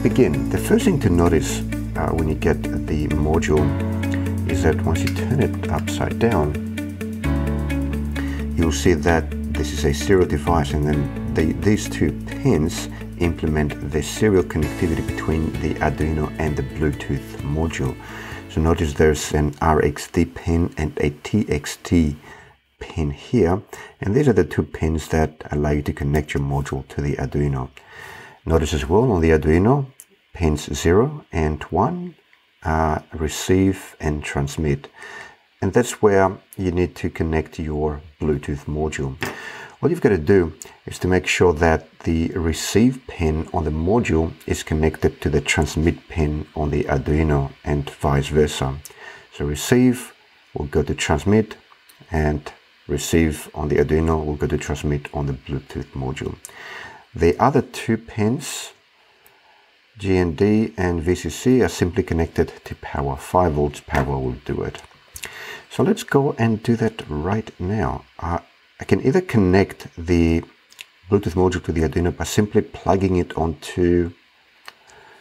begin, the first thing to notice when you get the module is that once you turn it upside down, you'll see that this is a serial device, and then these two pins implement the serial connectivity between the Arduino and the Bluetooth module. So notice there's an RXD pin and a TXT pin here, and these are the two pins that allow you to connect your module to the Arduino. Notice as well on the Arduino, pins 0 and 1 receive and transmit, and that's where you need to connect your Bluetooth module. What you've got to do is to make sure that the receive pin on the module is connected to the transmit pin on the Arduino and vice versa. So receive will go to transmit, and receive on the Arduino will go to transmit on the Bluetooth module. The other two pins, GND and VCC, are simply connected to power. 5 volts power will do it. So let's go and do that right now. I can either connect the Bluetooth module to the Arduino by simply plugging it onto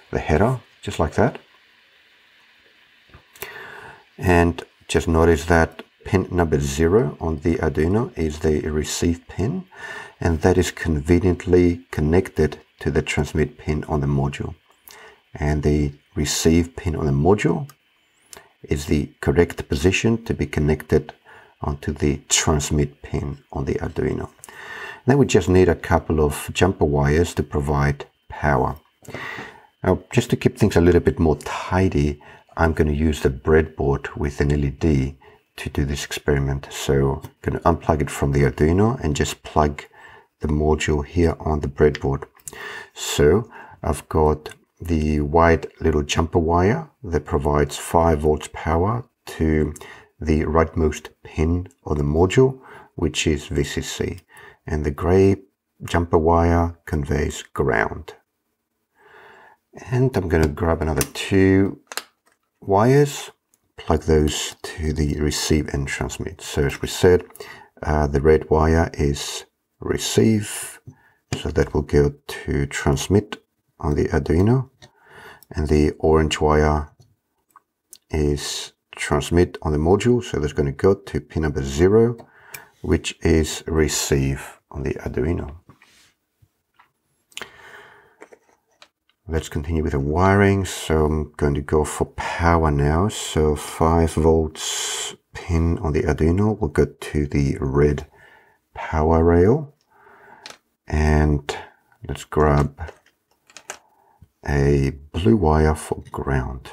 the header, just like that. And just notice that pin number 0 on the Arduino is the receive pin, and that is conveniently connected to the transmit pin on the module. And the receive pin on the module is the correct position to be connected onto the transmit pin on the Arduino. Then we just need a couple of jumper wires to provide power. Now, just to keep things a little bit more tidy, I'm going to use the breadboard with an LED to do this experiment. So I'm going to unplug it from the Arduino and just plug the module here on the breadboard. So I've got the white little jumper wire that provides 5 volts power to the rightmost pin on the module, which is VCC, and the gray jumper wire conveys ground. And I'm going to grab another 2 wires, plug those to the receive and transmit. So as we said, the red wire is receive, so that will go to transmit on the Arduino, and the orange wire is transmit on the module, so that's going to go to pin number 0, which is receive on the Arduino. Let's continue with the wiring. So I'm going to go for power now. So 5 volts pin on the Arduino will go to the red power rail, and let's grab a blue wire for ground.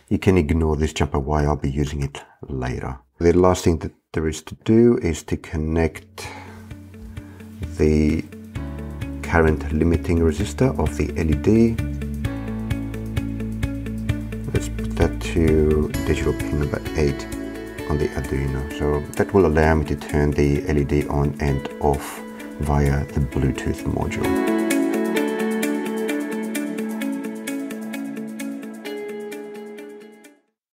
You can ignore this jumper wire, I'll be using it later. The last thing that there is to do is to connect the current limiting resistor of the LED. Let's put that to digital pin number 8 on the Arduino. So that will allow me to turn the LED on and off via the Bluetooth module.